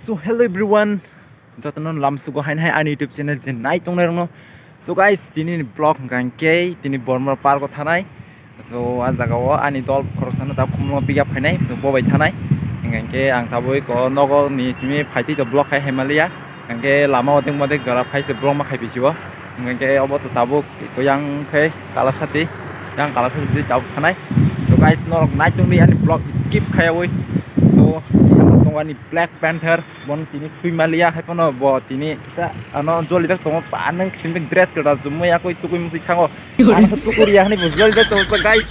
So hello everyone, jotonon lamsugo hainhai ani YouTube channel je nai tongnairno. So guys, tini vlog gangke tini Bormar park o thanai. So ajagao ani dol khorosana da khumlo piga phainai so bobai thanai. Gangke ang taboi ko nogo ni simi phaiti to vlog khai hemalia. Gangke lama odeng mode gara phai se vlog ma khai bisibo. Gangke obo to tabuk ko yang khai kalasati yang kalasati jauh thanai. So guys, norok nai tongni ani vlog skip khayawoi. So tongani Black Panther bon tini Suimalia hai pono bo tini sa ano joli dak tong panang simik dress kada jumai akoi tukui musi khango ana tukuri yani bo joli dak to guys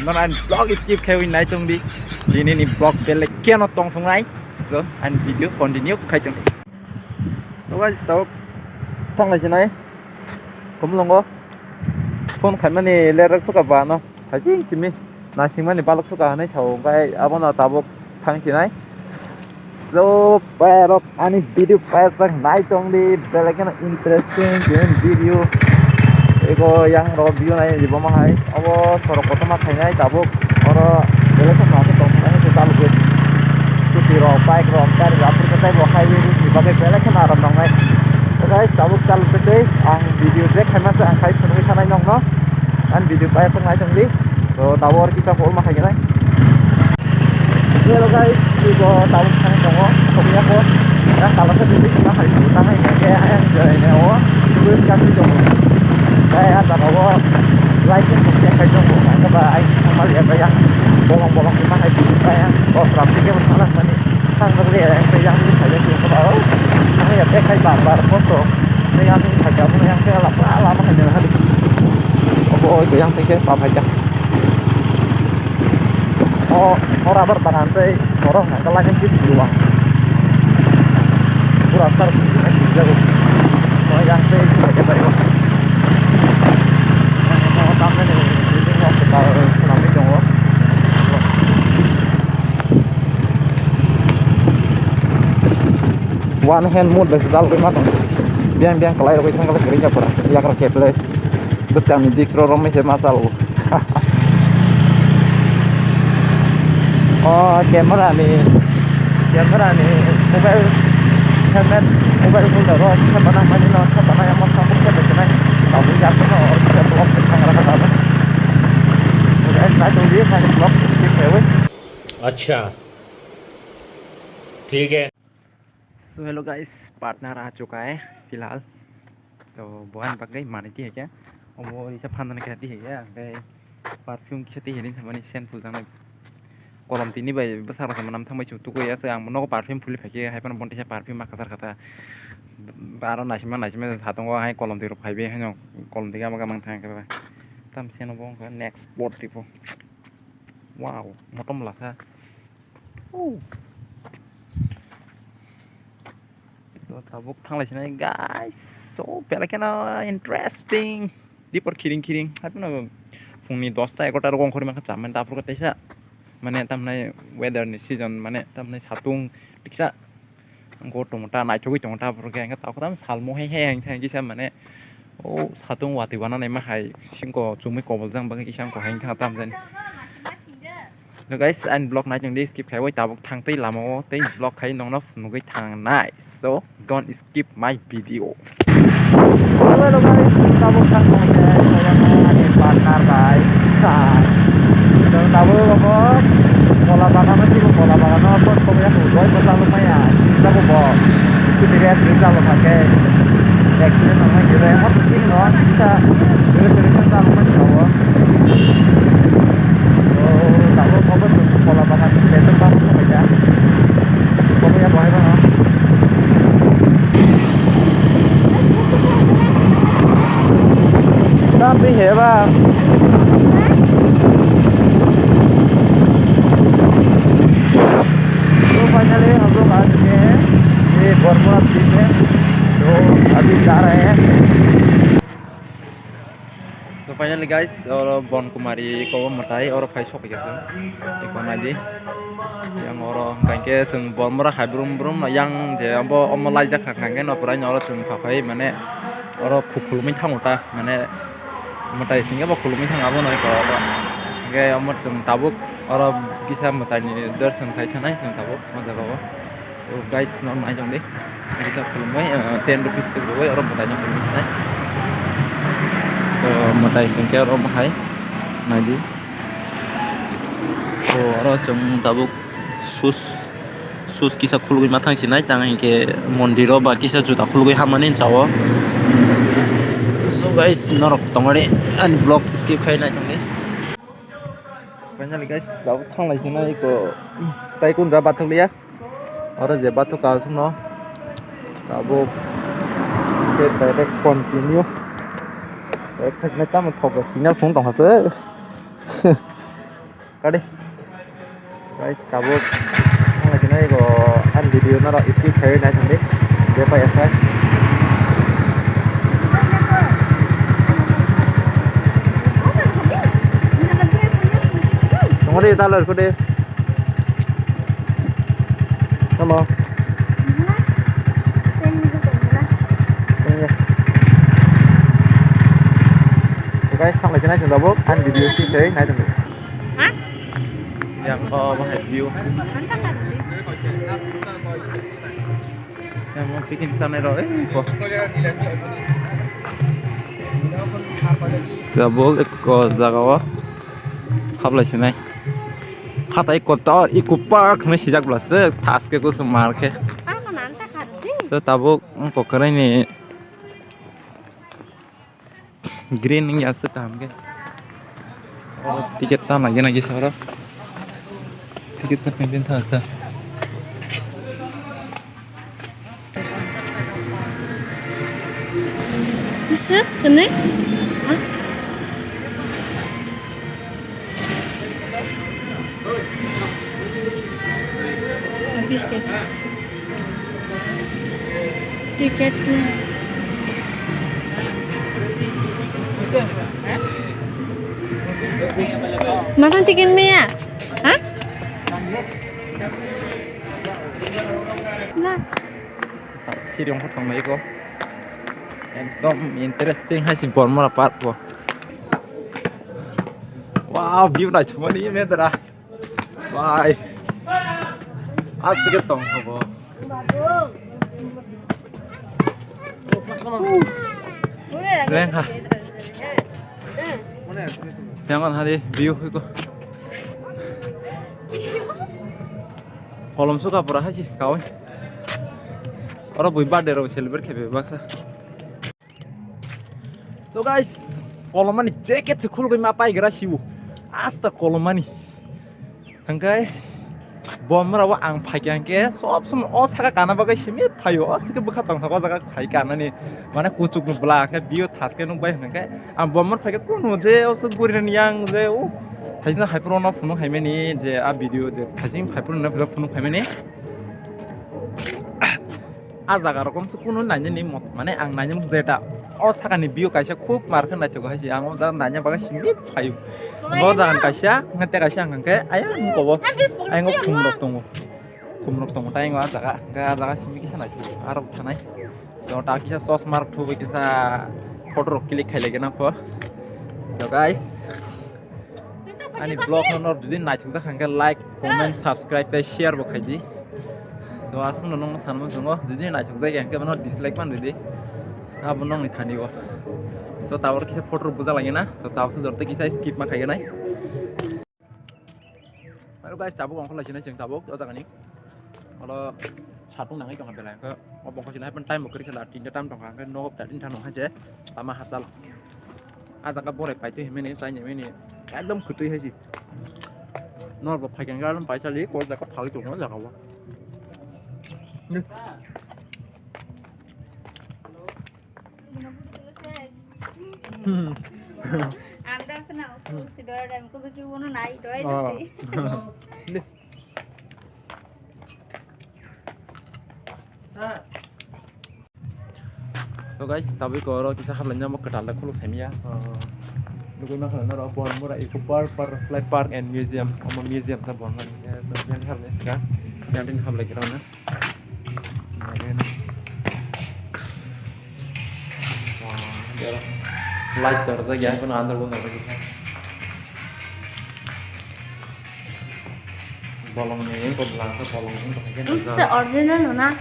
non an vlog skip khawi nai tong di tini ni vlog sele keno tong songai so an video continue khai tong so guys so thang lai chinai kom longo phone khamani le rak suka ba no thajing chimi na singmani balok suka hanai chau gai abona tabok thang chinai. So, pero ani video pasang naik tong di belakan interesting video. Ego yang review naik di bawah hai. Abo sorok foto mak naik tabuk. Oro belakan masuk tong naik itu talu gue. Itu tiro baik romper. Apur kita bawa hai ini sebagai belakan aram tong naik. So guys tabuk talu kita. Ang video break hai masuk ang hai penuhi sana nong no. An video pasang naik tong di. So tabur kita full mak hai naik. Hello guys, ibu tahu sang jongo, kopinya ko, ya kalau saya beli cuma hari itu, tangan kayak yang jadi oh, itu kasih jongo, kayak ada bawa, lainnya kopinya kayak jongo, ada baik sama lihat yang bolong-bolong cuma hari itu kayak, oh trafiknya bersalah nih, sang berlihat yang ini saja sih kalau, sang ya kayak barbar foto, yang ini saja pun yang kayak lama kayak hari, oh itu yang pikir apa aja. Oh, orang berbantai, orang nggak kalah yang gitu juga. Kurang ter, jauh. Oh, yang saya sebagai berikut. Mau tampil nih, ini mau kita tsunami jongo. One hand mode besar lebih matang. Biang kelai lebih sangat kerja pura. Ya kerja play. Betul nih dikro romai semasal. Oh, kamera nih, mobile helmet, mobile holder, oh, kita pernah main lo, kita pernah yang mau sambung ke depan, tapi jatuh no, orang kita blok tentang rasa apa, udah saya tuh dia saya blok di cewek. अच्छा ठीक है. So hello guys, partner आ चुका है फिलहाल, तो बुआन पक गई मानती है क्या? और वो ये सब फांदने कहती है क्या? गए परफ्यूम की सती है नहीं समझ सेंट फुल जाने kolam tini bay besar sama nam thang bay cutu ko ya sayang mono ko parfum phuli phake hai pan bonte parfum makasar kata baro nasima hatong ko hai kolam tiro phaibe hai no kolam tiga maga mang thang ka tam seno bong ka next sport tipo wow motom lasa to tabuk thang lai sinai guys so pela kana interesting dipor kiring hai pan fungni 10টা 11টা রকম করে মাখা চামেন তারপর কইতাইছা মানে তামনাই ওয়েদার নি সিজন মানে তামনাই সাতুং টিকসা গটমটা নাইথগै टंगटा परके आं ताव खम सालमो हे हे आं थांगि सा माने ओ सातुं वाति वाना नाय मा हाय सिंको जुमै कबल जां बगे किसां को हाय था ताम जानि तो गाइस आन ब्लॉग नाय जों दि स्किप खायबै ताबक थांतै लामाव तै ब्लॉग खाय नंगना नुगै थांनाय so don't skip my video hello guys ताबक थांनाय saya partner guys dan tahu apa pola bagan itu pola bagan apa pokoknya buat besar lumayan kita bawa itu dilihat bisa lo pakai action namanya gitu ya apa sih lo bisa beli besar lumayan bawa oh tahu apa tuh pola bagan itu betul banget aja pokoknya boleh banget tapi hebat finally हम लोग आ चुके हैं ये बरमुड़ा बीच में तो अभी जा रहे हैं तो फाइनली गाइस और बन कुमारी को मताई और फाइ शॉप गेसो इको नादि yang oro kangke जों बरमुड़ा हाब्रुम ब्रुम yang je ambo अमलाइ जाखा kangke no पुराय oro जों फाफाय माने oro खुखुलमै थांगता माने मताई सिंगे बो खुलमै थांगाबो नय को गे अमर जों ताबुक और किसा मताई दर्शन खाय थानाय जों ताबुक मजा बाबो So guys, nó mai trong đi. Bisa film mấy 10 rupees rồi orang mau tanya film này. Mau tanya cái orang mau hay. Này đi. So orang trong tabuk sus kisah khulgui matang sinai tang ke mondiro ba kisah juta khulgui hamanin chawo. So guys, norok tongare an vlog skip khai nai tongni. Finally guys, tabuk thang lai sinai ko tai kun ra bathuk liya. Orang je bathuk ka suno. Tabuk direct continue. Direct na tam thok signal phone tong hase. Ka đi. Guys, tabuk cái này có ăn video nó là ít thấy này thằng đấy để phải phải không đi ta lời có đi come on cái không là cái này chúng ta bốc ăn video ít thấy này thằng đấy yang có một view yang mau bikin sana rồi kok gabung ko zagawa habla sini hata ikut to ikut park nih sejak belas tas ke ku semar ke so tabuk pokoknya ini green ini ya setam ke tiket tan lagi seorang tiket pemimpin tata bisa kena? Hah? Habis deh tiketnya. Masang tiketnya ya? Hah? Nah. Siriong hotong mai ko. एकदम इंटरेस्टिंग है सिंपल मोरा पार्क को वाव व्यू ना छमनी में तरा बाय आज के तंग हो lên ha jangan hadi view itu kolom suka pura haji kawan orang buat bar dero celebrate kebe baksa. So guys, kolomani jacket sekhul goi mapai gara siu. Asta kolomani. Hangkai bomra wa ang phaikyang ke sob som osaka kana bagai simit phayo osike bukha tang thaga jaga phai kana ni mane kuchuk nu bla ke bio thaske nu bai hangkai am bomar phaike kunu je os gurin yang je o thajina haipro na phunu haimeni je a video je thajin haipro na phunu haimeni a jaga rokom kunu nanye ni mane ang nanye data osaka ni bio kaisa khub markhan na to haisi ang ja nanya bagai simit phayo Ngô rằng cái xa, ngay tại cái xa ngang cái, ai cũng có, anh cũng khum rok tung tay ngõ 자가, cái 자가 심이 cái này, Arab thằng này, so ta cái sauce mark thu với cái photo click khai lại cái nào phở, so guys, anh vlog nó যদি নাই thực ra cái like, comment, subscribe, và share vào cái gì, so asung nó sản phẩm chúng nó যদি নাই thực ra cái nó dislike ban rồi đi, apa nong nih thani wah. So tower kisah foto buza lagi na, so tower sejorte kisah skip mak kayak nai. Baru guys tabuk angkol lagi na jeng tabuk, jauh tak ni. Kalau satu nangai jangan belah ke, ngomong kau sini hai pentai mukri kelar tinja tam dong kan, nop dari tanah aja, sama hasal. Ada kapur pai tu ini saya ini, kadang kutu hai sih. Nor bapak yang garam pai cali, kau dah kau thali tu nol jaga wah. আমরা শোনা cedar time কবে কি বনো নাই ডরাই দিছি So guys, tapi kalau kisah kabarnya mau ke dalam kuluk semia, lugu nak nara bon mura eco park, fly park and museum, sama museum tak bon kan, so yang kabarnya sekarang, yang ini kabar lagi rana, light terus ya, pun andar pun nggak begitu. bolong ni ko bla ko bolong ni ko kan Itu original loh nak.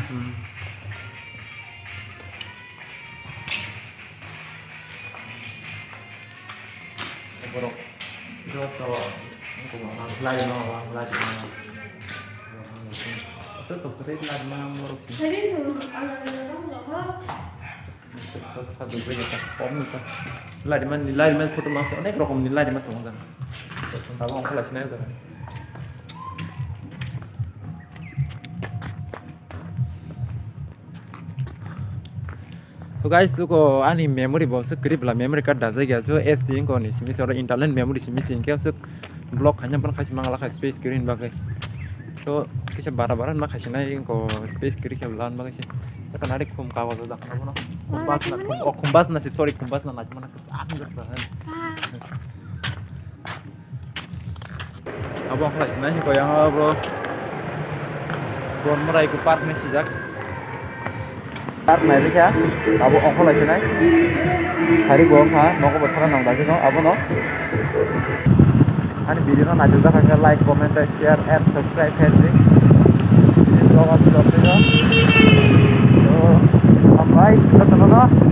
borok itu to ko ma lagi no lagi no itu to kete lagi ma borok Jadi dulu ada satu beda pom itu lagi man foto mas অনেক রকম lagi mas তোমার জানো তাও অঙ্ক লাইছ না জানো So guys, suko ani memory box grip la memory card da jaya so SD ko ni simi so internal memory simi sing ke so block hanya pan khas mangala khas space screen bagai so kisa bara-baran ma khas na ko space screen ke lan bagai sih kan ada kum kawas da kan no kumbas na si sorry kumbas na mana kes anggar bahan abang khas na ko yang bro bron merai ku part ni sijak part này đấy chứ, abo ông lại thế này, hari gua hả, nó có bật thang nòng đấy chứ nó, abo nó, anh video nó nãy giờ các like, comment, share, and subscribe hết đi, ini vlog aku udah selesai, so, bye, kita